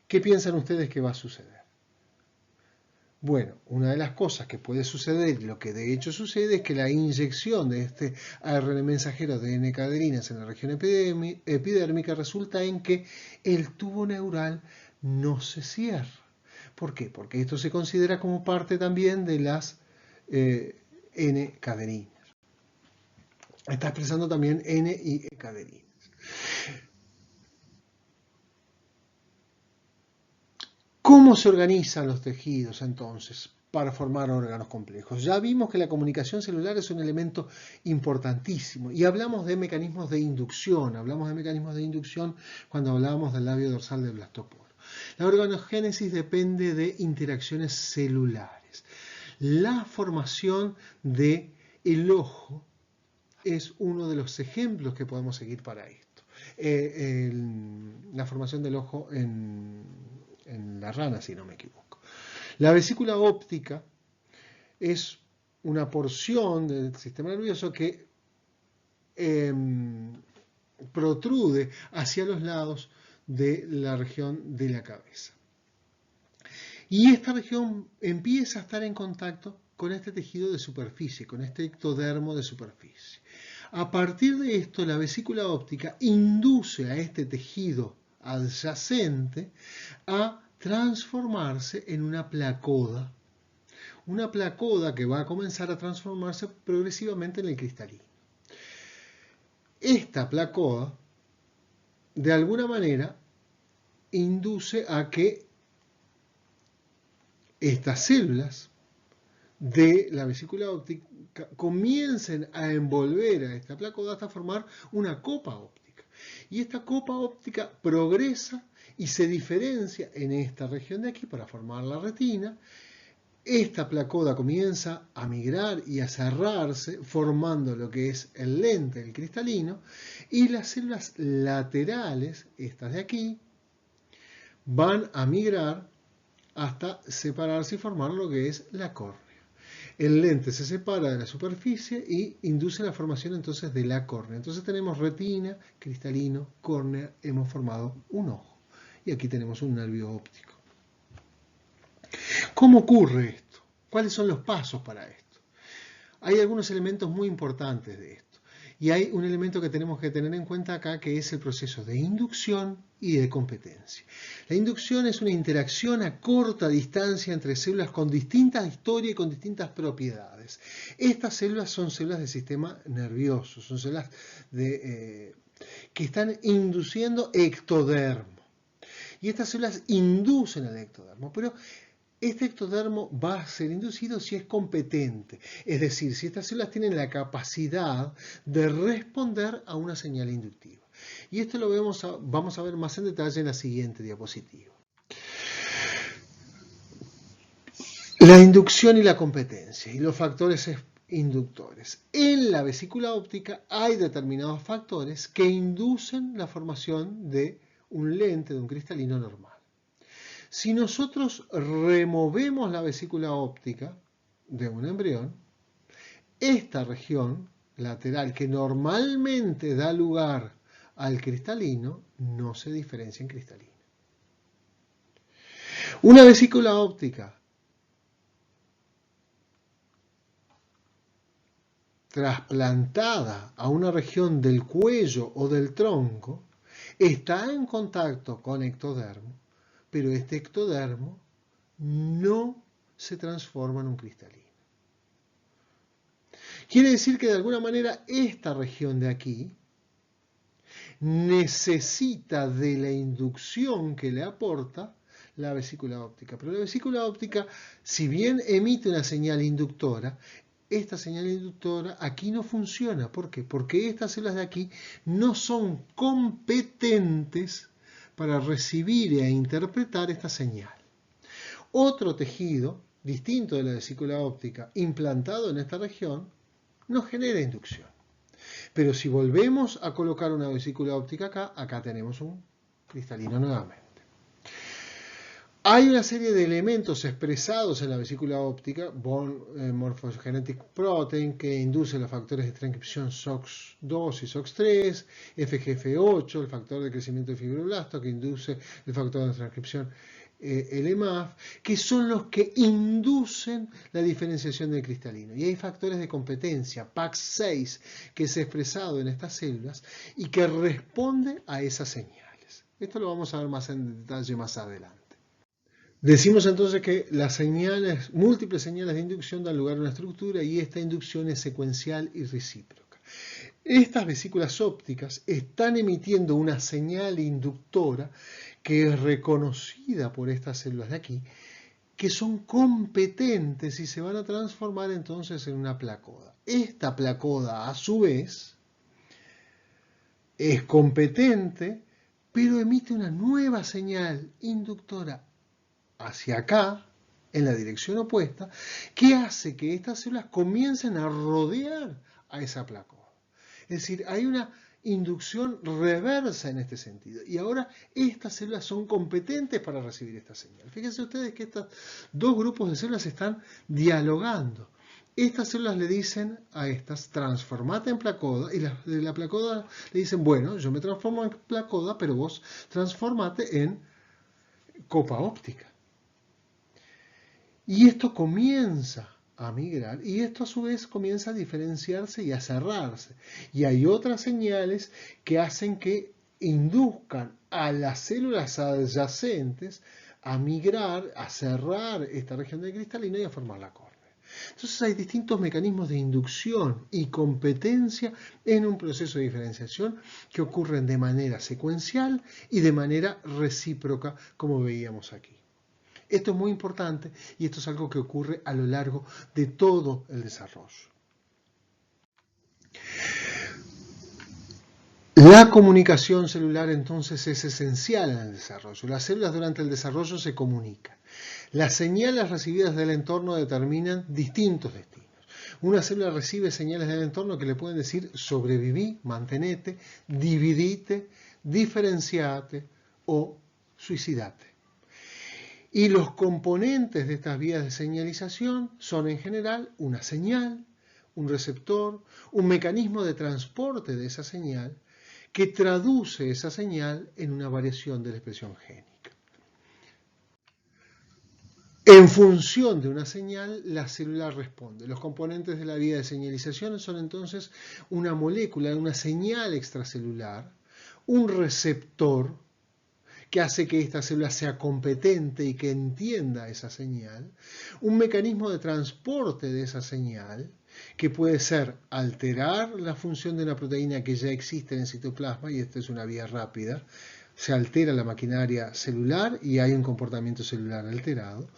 ¿Qué piensan ustedes que va a suceder? Bueno, una de las cosas que puede suceder, y lo que de hecho sucede, es que la inyección de este ARN mensajero de N-caderinas en la región epidérmica resulta en que el tubo neural no se cierra. ¿Por qué? Porque esto se considera como parte también de las N-caderinas. Está expresando también N y E-caderinas. ¿Cómo se organizan los tejidos entonces para formar órganos complejos? Ya vimos que la comunicación celular es un elemento importantísimo y hablamos de mecanismos de inducción. Hablamos de mecanismos de inducción cuando hablábamos del labio dorsal del blastoporo. La organogénesis depende de interacciones celulares. La formación del ojo es uno de los ejemplos que podemos seguir para esto. la formación del ojo en la rana, si no me equivoco. La vesícula óptica es una porción del sistema nervioso que protrude hacia los lados de la región de la cabeza. Y esta región empieza a estar en contacto con este tejido de superficie, con este ectodermo de superficie. A partir de esto, la vesícula óptica induce a este tejido adyacente a transformarse en una placoda que va a comenzar a transformarse progresivamente en el cristalino. Esta placoda, de alguna manera, induce a que estas células de la vesícula óptica comiencen a envolver a esta placoda hasta formar una copa óptica. Y esta copa óptica progresa y se diferencia en esta región de aquí para formar la retina. Esta placoda comienza a migrar y a cerrarse, formando lo que es el lente, el cristalino, y las células laterales, estas de aquí, van a migrar hasta separarse y formar lo que es la córnea. El lente se separa de la superficie y induce la formación entonces de la córnea. Entonces tenemos retina, cristalino, córnea, hemos formado un ojo. Y aquí tenemos un nervio óptico. ¿Cómo ocurre esto? ¿Cuáles son los pasos para esto? Hay algunos elementos muy importantes de esto. Y hay un elemento que tenemos que tener en cuenta acá, que es el proceso de inducción y de competencia. La inducción es una interacción a corta distancia entre células con distinta historia y con distintas propiedades. Estas células son células del sistema nervioso, son células que están induciendo ectodermo. Y estas células inducen el ectodermo, pero este ectodermo va a ser inducido si es competente, es decir, si estas células tienen la capacidad de responder a una señal inductiva. Y esto lo vamos a ver más en detalle en la siguiente diapositiva. La inducción y la competencia y los factores inductores. En la vesícula óptica hay determinados factores que inducen la formación de un lente, de un cristalino normal. Si nosotros removemos la vesícula óptica de un embrión, esta región lateral que normalmente da lugar al cristalino no se diferencia en cristalino. Una vesícula óptica trasplantada a una región del cuello o del tronco está en contacto con ectodermo, pero este ectodermo no se transforma en un cristalino. Quiere decir que de alguna manera esta región de aquí necesita de la inducción que le aporta la vesícula óptica. Pero la vesícula óptica, si bien emite una señal inductora, esta señal inductora aquí no funciona. ¿Por qué? Porque estas células de aquí no son competentes para recibir e interpretar esta señal. Otro tejido, distinto de la vesícula óptica, implantado en esta región, no genera inducción. Pero si volvemos a colocar una vesícula óptica acá tenemos un cristalino nuevamente. Hay una serie de elementos expresados en la vesícula óptica, Bone Morphogenetic Protein, que induce los factores de transcripción SOX2 y SOX3, FGF8, el factor de crecimiento de fibroblasto, que induce el factor de transcripción LMAF, que son los que inducen la diferenciación del cristalino. Y hay factores de competencia, PAX6, que es expresado en estas células y que responde a esas señales. Esto lo vamos a ver más en detalle más adelante. Decimos entonces que las señales, múltiples señales de inducción dan lugar a una estructura y esta inducción es secuencial y recíproca. Estas vesículas ópticas están emitiendo una señal inductora que es reconocida por estas células de aquí, que son competentes y se van a transformar entonces en una placoda. Esta placoda, a su vez, es competente, pero emite una nueva señal inductora hacia acá, en la dirección opuesta, que hace que estas células comiencen a rodear a esa placoda. Es decir, hay una inducción reversa en este sentido. Y ahora estas células son competentes para recibir esta señal. Fíjense ustedes que estos dos grupos de células están dialogando. Estas células le dicen a estas, transformate en placoda, y las de la placoda le dicen, bueno, yo me transformo en placoda, pero vos transformate en copa óptica. Y esto comienza a migrar y esto a su vez comienza a diferenciarse y a cerrarse. Y hay otras señales que hacen que induzcan a las células adyacentes a migrar, a cerrar esta región del cristalino y a formar la córnea. Entonces hay distintos mecanismos de inducción y competencia en un proceso de diferenciación que ocurren de manera secuencial y de manera recíproca, como veíamos aquí. Esto es muy importante y esto es algo que ocurre a lo largo de todo el desarrollo. La comunicación celular entonces es esencial en el desarrollo. Las células durante el desarrollo se comunican. Las señales recibidas del entorno determinan distintos destinos. Una célula recibe señales del entorno que le pueden decir sobreviví, mantenete, dividite, diferenciate o suicidate. Y los componentes de estas vías de señalización son en general una señal, un receptor, un mecanismo de transporte de esa señal que traduce esa señal en una variación de la expresión génica. En función de una señal, la célula responde. Los componentes de la vía de señalización son entonces una molécula, una señal extracelular, un receptor que hace que esta célula sea competente y que entienda esa señal, un mecanismo de transporte de esa señal, que puede ser alterar la función de una proteína que ya existe en el citoplasma, y esta es una vía rápida, se altera la maquinaria celular y hay un comportamiento celular alterado,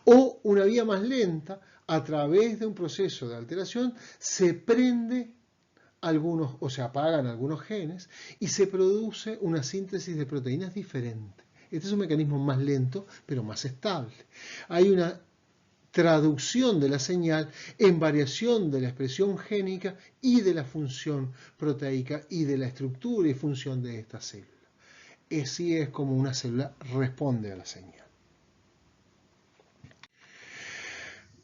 o una vía más lenta, a través de un proceso de alteración, se prende algunos o se apagan algunos genes y se produce una síntesis de proteínas diferente. Este es un mecanismo más lento, pero más estable. Hay una traducción de la señal en variación de la expresión génica y de la función proteica y de la estructura y función de esta célula. Así es como una célula responde a la señal.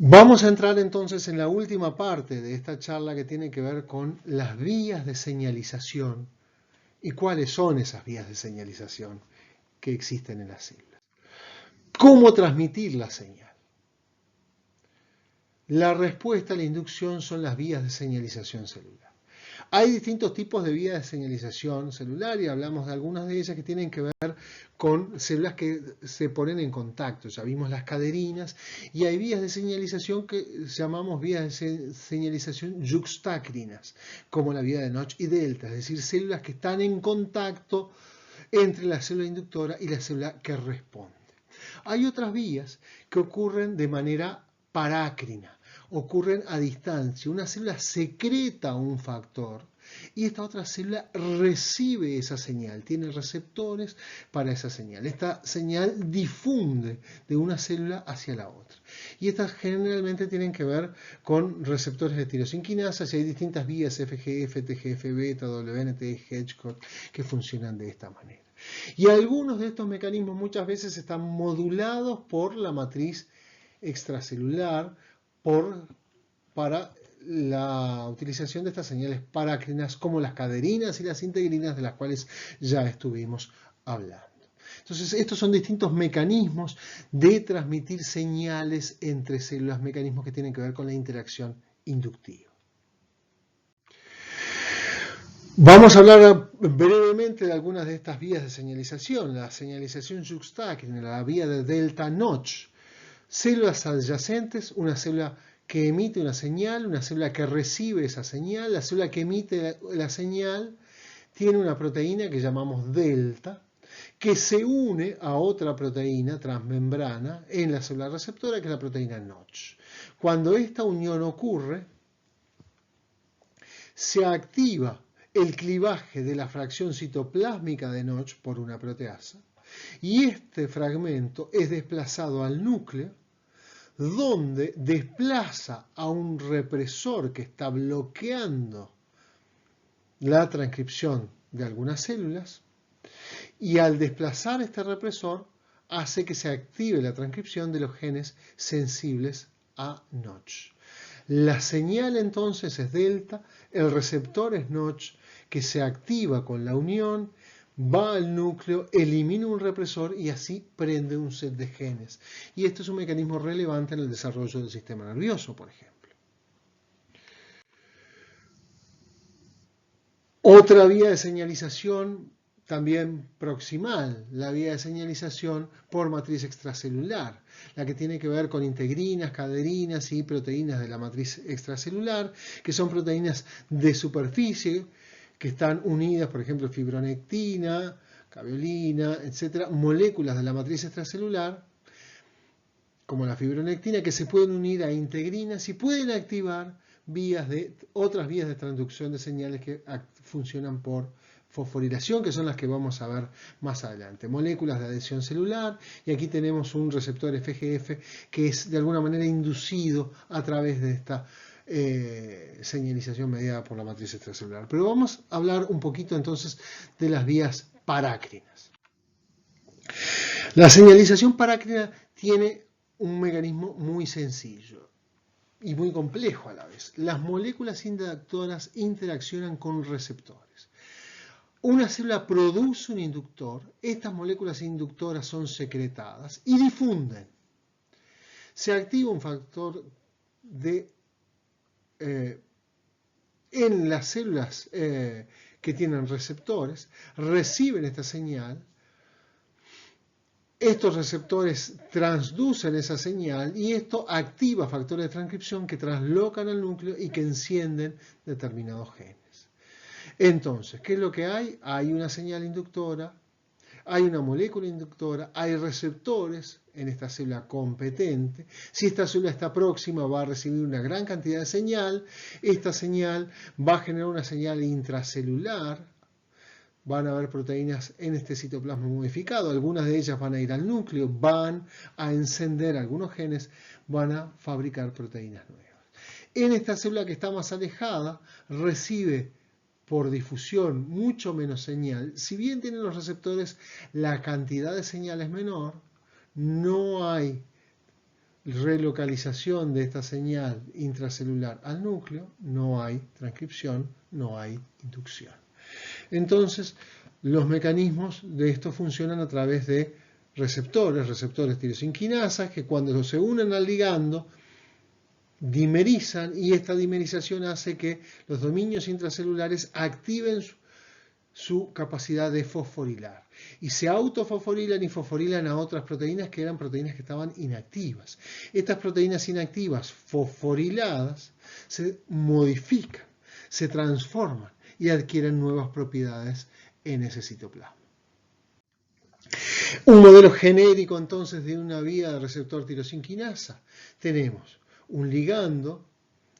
Vamos a entrar entonces en la última parte de esta charla que tiene que ver con las vías de señalización y cuáles son esas vías de señalización que existen en las células. ¿Cómo transmitir la señal? La respuesta a la inducción son las vías de señalización celular. Hay distintos tipos de vías de señalización celular y hablamos de algunas de ellas que tienen que ver con células que se ponen en contacto. Ya vimos las caderinas y hay vías de señalización que llamamos vías de señalización yuxtácrinas, como la vía de Notch y Delta, es decir, células que están en contacto entre la célula inductora y la célula que responde. Hay otras vías que ocurren de manera parácrina, ocurren a distancia. Una célula secreta un factor y esta otra célula recibe esa señal, tiene receptores para esa señal. Esta señal difunde de una célula hacia la otra. Y estas generalmente tienen que ver con receptores de tirosinquinasas y hay distintas vías FGF, TGF-beta, WNT, Hedgehog que funcionan de esta manera. Y algunos de estos mecanismos muchas veces están modulados por la matriz extracelular para la utilización de estas señales parácrinas como las caderinas y las integrinas de las cuales ya estuvimos hablando. Entonces, estos son distintos mecanismos de transmitir señales entre células, mecanismos que tienen que ver con la interacción inductiva. Vamos a hablar brevemente de algunas de estas vías de señalización. La señalización yuxtácrina, la vía de delta Notch. Células adyacentes, una célula que emite una célula que recibe esa señal. La célula que emite la señal tiene una proteína que llamamos delta, que se une a otra proteína transmembrana en la célula receptora, que es la proteína Notch. Cuando esta unión ocurre, se activa el clivaje de la fracción citoplásmica de Notch por una proteasa, y este fragmento es desplazado al núcleo, donde desplaza a un represor que está bloqueando la transcripción de algunas células y al desplazar este represor hace que se active la transcripción de los genes sensibles a Notch. La señal entonces es delta, el receptor es Notch, que se activa con la unión, va al núcleo, elimina un represor y así prende un set de genes. Y esto es un mecanismo relevante en el desarrollo del sistema nervioso, por ejemplo. Otra vía de señalización también proximal, la vía de señalización por matriz extracelular, la que tiene que ver con integrinas, caderinas y proteínas de la matriz extracelular, que son proteínas de superficie que están unidas, por ejemplo, fibronectina, caveolina, etcétera, moléculas de la matriz extracelular, como la fibronectina, que se pueden unir a integrinas y pueden activar otras vías de transducción de señales que funcionan por fosforilación, que son las que vamos a ver más adelante. Moléculas de adhesión celular, y aquí tenemos un receptor FGF que es de alguna manera inducido a través de esta señalización mediada por la matriz extracelular. Pero vamos a hablar un poquito entonces de las vías parácrinas. La señalización parácrina tiene un mecanismo muy sencillo y muy complejo a la vez. Las moléculas inductoras interaccionan con receptores. Una célula produce un inductor, estas moléculas inductoras son secretadas y difunden. Se activa un factor en las células que tienen receptores, reciben esta señal. Estos receptores transducen esa señal y esto activa factores de transcripción que translocan al núcleo y que encienden determinados genes. Entonces, ¿qué es lo que hay? Hay una señal inductora, hay una molécula inductora, hay receptores en esta célula competente. Si esta célula está próxima, va a recibir una gran cantidad de señal. Esta señal va a generar una señal intracelular. Van a haber proteínas en este citoplasma modificado, algunas de ellas van a ir al núcleo, van a encender algunos genes, van a fabricar proteínas nuevas. En esta célula que está más alejada, recibe por difusión mucho menos señal. Si bien tienen los receptores, la cantidad de señal es menor, no hay relocalización de esta señal intracelular al núcleo, no hay transcripción, no hay inducción. Entonces, los mecanismos de esto funcionan a través de receptores tirosinquinasas, que cuando se unen al ligando, dimerizan y esta dimerización hace que los dominios intracelulares activen su capacidad de fosforilar. Y se autofosforilan y fosforilan a otras proteínas que eran proteínas que estaban inactivas. Estas proteínas inactivas fosforiladas se modifican, se transforman y adquieren nuevas propiedades en ese citoplasma. Un modelo genérico entonces de una vía de receptor tirosinquinasa. Tenemos un ligando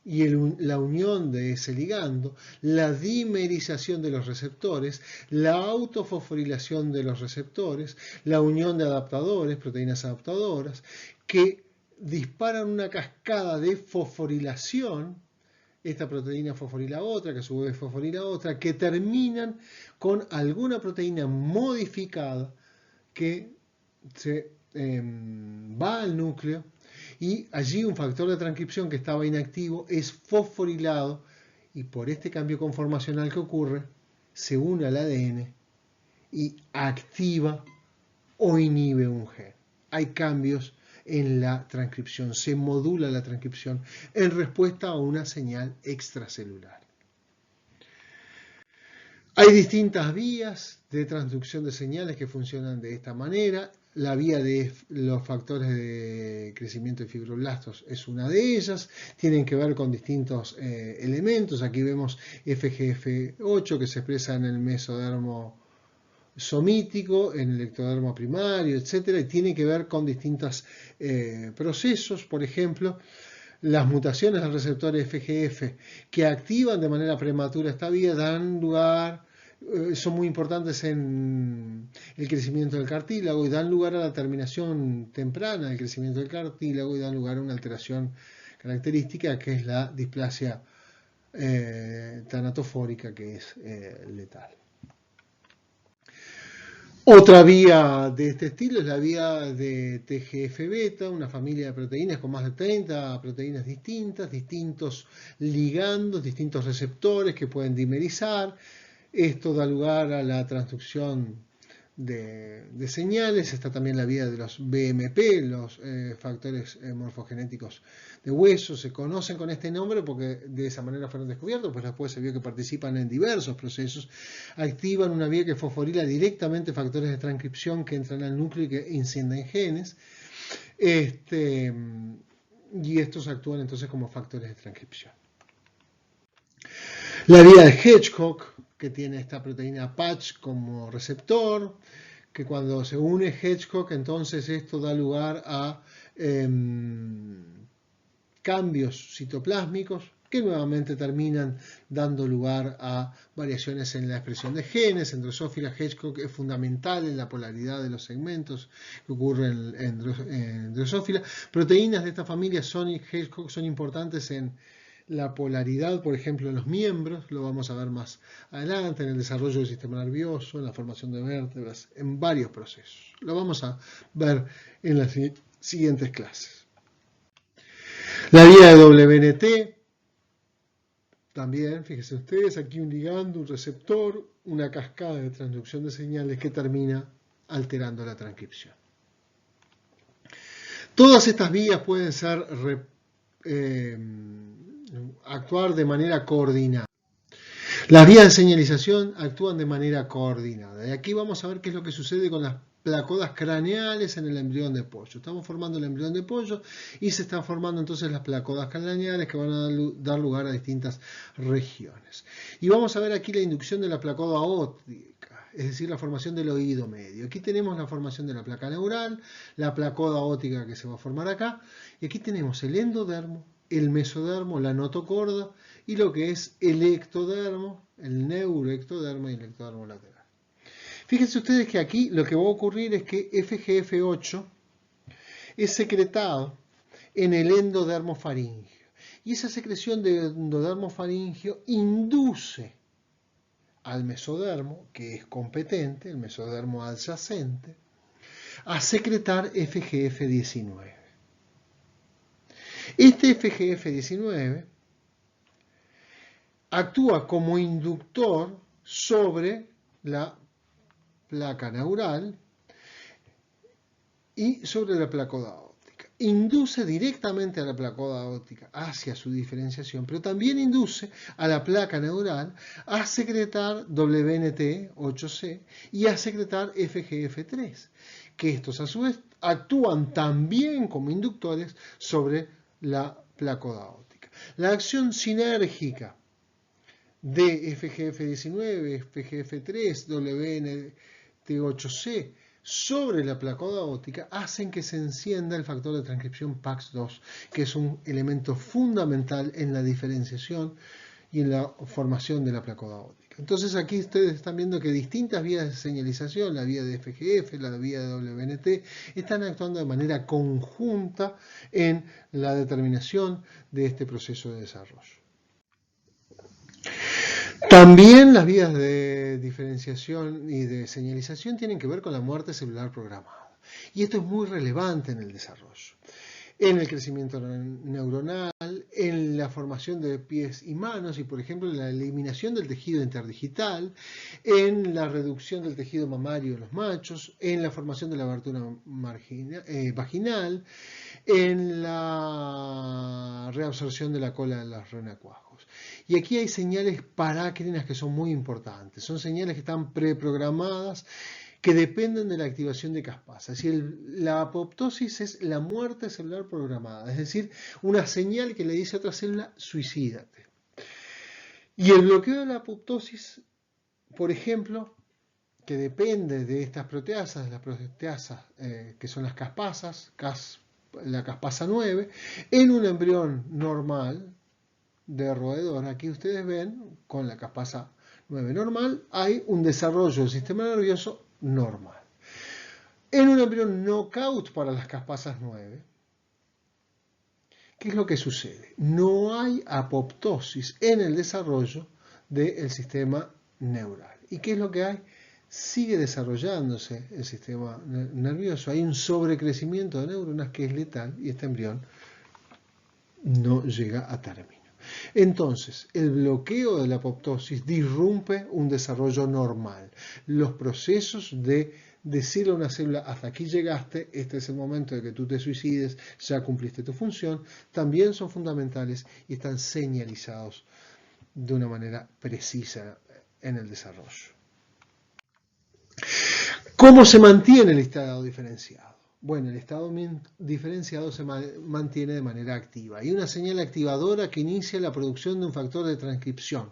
y la unión de ese ligando, la dimerización de los receptores, la autofosforilación de los receptores, la unión de adaptadores, proteínas adaptadoras, que disparan una cascada de fosforilación. Esta proteína fosforila otra, que a su vez fosforila otra, que terminan con alguna proteína modificada que se va al núcleo y allí un factor de transcripción que estaba inactivo es fosforilado y por este cambio conformacional que ocurre se une al ADN y activa o inhibe un gen. Hay cambios en la transcripción, se modula la transcripción en respuesta a una señal extracelular. Hay distintas vías de transducción de señales que funcionan de esta manera. La vía de los factores de crecimiento de fibroblastos es una de ellas. Tienen que ver con distintos elementos. Aquí vemos FGF8 que se expresa en el mesodermo somítico, en el ectodermo primario, etc. Y tiene que ver con distintos procesos. Por ejemplo, las mutaciones del receptor FGF que activan de manera prematura esta vía dan lugar, son muy importantes en el crecimiento del cartílago y dan lugar a la terminación temprana del crecimiento del cartílago y dan lugar a una alteración característica que es la displasia tanatofórica que es letal. Otra vía de este estilo es la vía de TGF-beta, una familia de proteínas con más de 30 proteínas distintas, distintos ligandos, distintos receptores que pueden dimerizar. Esto da lugar a la transducción de señales. Está también la vía de los BMP, los factores morfogenéticos de huesos. Se conocen con este nombre porque de esa manera fueron descubiertos, pues después se vio que participan en diversos procesos. Activan una vía que fosforila directamente factores de transcripción que entran al núcleo y que encienden genes. Y estos actúan entonces como factores de transcripción. La vía de Hedgehog, que tiene esta proteína patch como receptor, que cuando se une Hedgehog, entonces esto da lugar a cambios citoplásmicos que nuevamente terminan dando lugar a variaciones en la expresión de genes. En Drosophila Hedgehog es fundamental en la polaridad de los segmentos que ocurren en Drosophila. Proteínas de esta familia Sonic Hedgehog son importantes en la polaridad, por ejemplo, en los miembros, lo vamos a ver más adelante, en el desarrollo del sistema nervioso, en la formación de vértebras, en varios procesos. Lo vamos a ver en las siguientes clases. La vía de WNT, también, fíjense ustedes, aquí un ligando, un receptor, una cascada de transducción de señales que termina alterando la transcripción. Todas estas vías pueden ser actuar de manera coordinada. Las vías de señalización actúan de manera coordinada. Y aquí vamos a ver qué es lo que sucede con las placodas craneales en el embrión de pollo. Estamos formando el embrión de pollo y se están formando entonces las placodas craneales que van a dar lugar a distintas regiones. Y vamos a ver aquí la inducción de la placoda óptica, es decir, la formación del oído medio. Aquí tenemos la formación de la placa neural, la placoda óptica que se va a formar acá, y aquí tenemos el endodermo, el mesodermo, la notocorda y lo que es el ectodermo, el neuroectodermo y el ectodermo lateral. Fíjense ustedes que aquí lo que va a ocurrir es que FGF8 es secretado en el endodermo faríngeo y esa secreción de endodermo faríngeo induce al mesodermo, que es competente, el mesodermo adyacente, a secretar FGF19. Este FGF19 actúa como inductor sobre la placa neural y sobre la placoda óptica. Induce directamente a la placoda óptica hacia su diferenciación, pero también induce a la placa neural a secretar WNT8C y a secretar FGF3, que estos a su vez actúan también como inductores sobre la placoda óptica. La acción sinérgica de FGF19, FGF3, WNT8C sobre la placoda óptica hacen que se encienda el factor de transcripción PAX2, que es un elemento fundamental en la diferenciación y en la formación de la placoda óptica. Entonces aquí ustedes están viendo que distintas vías de señalización, la vía de FGF, la vía de WNT, están actuando de manera conjunta en la determinación de este proceso de desarrollo. También las vías de diferenciación y de señalización tienen que ver con la muerte celular programada. Y esto es muy relevante en el desarrollo, en el crecimiento neuronal, en la formación de pies y manos y, por ejemplo, en la eliminación del tejido interdigital, en la reducción del tejido mamario de los machos, en la formación de la abertura vaginal, en la reabsorción de la cola de los renacuajos. Y aquí hay señales parácrinas que son muy importantes. Son señales que están preprogramadas, que dependen de la activación de caspasas. Y la apoptosis es la muerte celular programada, es decir, una señal que le dice a otra célula, suicídate. Y el bloqueo de la apoptosis, por ejemplo, que depende de estas proteasas, las proteasas que son las caspasas, la caspasa 9, en un embrión normal de roedor. Aquí ustedes ven, con la caspasa 9 normal, hay un desarrollo del sistema nervioso normal. En un embrión knockout para las caspasas 9, ¿Qué es lo que sucede? No hay apoptosis en el desarrollo del sistema neural. ¿Y qué es lo que hay? Sigue desarrollándose el sistema nervioso. Hay un sobrecrecimiento de neuronas que es letal y este embrión no llega a término. Entonces, el bloqueo de la apoptosis disrumpe un desarrollo normal. Los procesos de decirle a una célula, hasta aquí llegaste, este es el momento de que tú te suicides, ya cumpliste tu función, también son fundamentales y están señalizados de una manera precisa en el desarrollo. ¿Cómo se mantiene el estado diferenciado? Bueno, el estado diferenciado se mantiene de manera activa. Hay una señal activadora que inicia la producción de un factor de transcripción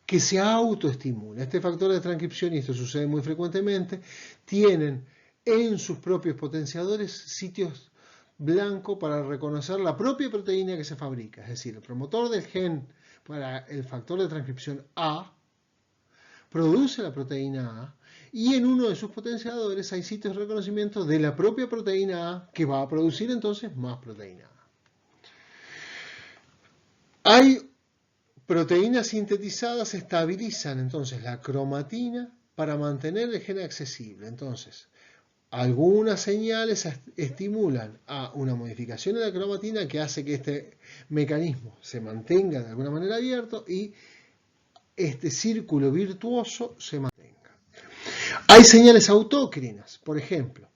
que se autoestimula. Este factor de transcripción, y esto sucede muy frecuentemente, tienen en sus propios potenciadores sitios blancos para reconocer la propia proteína que se fabrica. Es decir, el promotor del gen para el factor de transcripción A produce la proteína A y en uno de sus potenciadores hay sitios de reconocimiento de la propia proteína A que va a producir entonces más proteína A. Hay proteínas sintetizadas estabilizan entonces la cromatina para mantener el gen accesible. Entonces, algunas señales estimulan a una modificación de la cromatina que hace que este mecanismo se mantenga de alguna manera abierto y este círculo virtuoso se mantenga. Hay señales autócrinas, por ejemplo,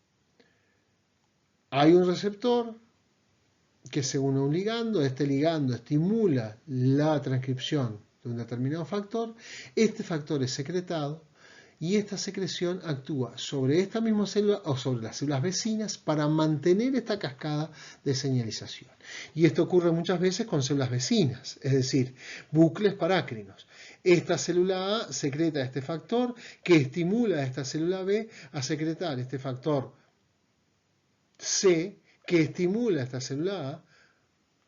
hay un receptor que se une a un ligando, este ligando estimula la transcripción de un determinado factor, este factor es secretado y esta secreción actúa sobre esta misma célula o sobre las células vecinas para mantener esta cascada de señalización. Y esto ocurre muchas veces con células vecinas, es decir, bucles parácrinos. Esta célula A secreta este factor que estimula a esta célula B a secretar este factor C que estimula a esta célula A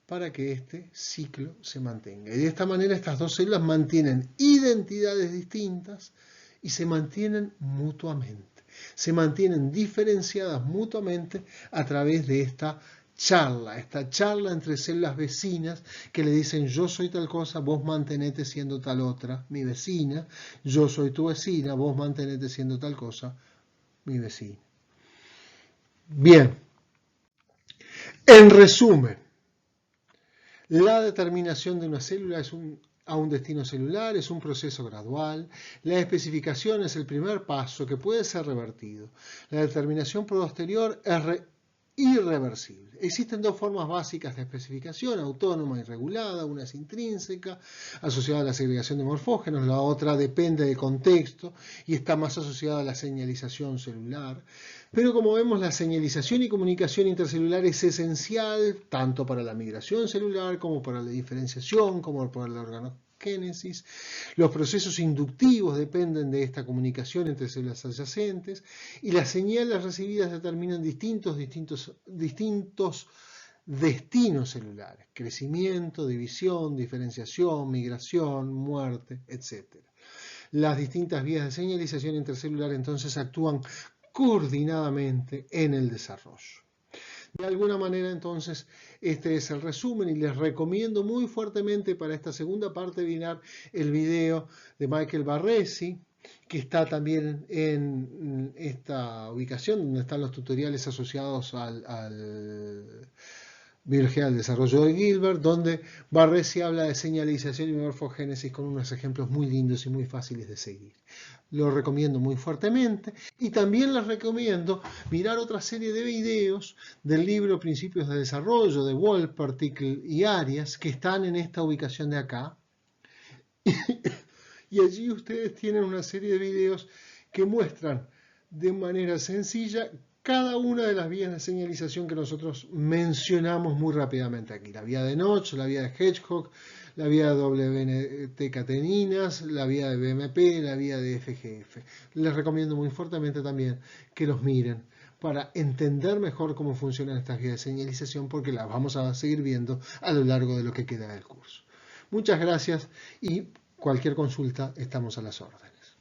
para que este ciclo se mantenga. Y de esta manera estas dos células mantienen identidades distintas y se mantienen mutuamente. Se mantienen diferenciadas mutuamente a través de esta charla entre células vecinas que le dicen yo soy tal cosa, vos mantenete siendo tal otra, mi vecina, yo soy tu vecina, vos mantenete siendo tal cosa, mi vecina. Bien, en resumen, la determinación de una célula a un destino celular es un proceso gradual. La especificación es el primer paso que puede ser revertido. La determinación posterior es irreversible. Existen dos formas básicas de especificación, autónoma y regulada. Una es intrínseca, asociada a la segregación de morfógenos. La otra depende del contexto y está más asociada a la señalización celular. Pero como vemos, la señalización y comunicación intercelular es esencial tanto para la migración celular como para la diferenciación, como para la organogénesis. Los procesos inductivos dependen de esta comunicación entre células adyacentes y las señales recibidas determinan distintos destinos celulares: crecimiento, división, diferenciación, migración, muerte, etc. Las distintas vías de señalización intercelular entonces actúan coordinadamente en el desarrollo. De alguna manera entonces este es el resumen y les recomiendo muy fuertemente para esta segunda parte mirar el video de Michael Barresi, que está también en esta ubicación donde están los tutoriales asociados al Biología del Desarrollo de Gilbert, donde Barresi habla de señalización y morfogénesis con unos ejemplos muy lindos y muy fáciles de seguir. Lo recomiendo muy fuertemente y también les recomiendo mirar otra serie de videos del libro Principios de Desarrollo de Wolpertickle y Arias que están en esta ubicación de acá. Y allí ustedes tienen una serie de videos que muestran de manera sencilla cada una de las vías de señalización que nosotros mencionamos muy rápidamente aquí. La vía de Notch, la vía de Hedgehog, la vía de WNT cateninas, la vía de BMP, la vía de FGF. Les recomiendo muy fuertemente también que los miren para entender mejor cómo funcionan estas vías de señalización, porque las vamos a seguir viendo a lo largo de lo que queda del curso. Muchas gracias y cualquier consulta estamos a las órdenes.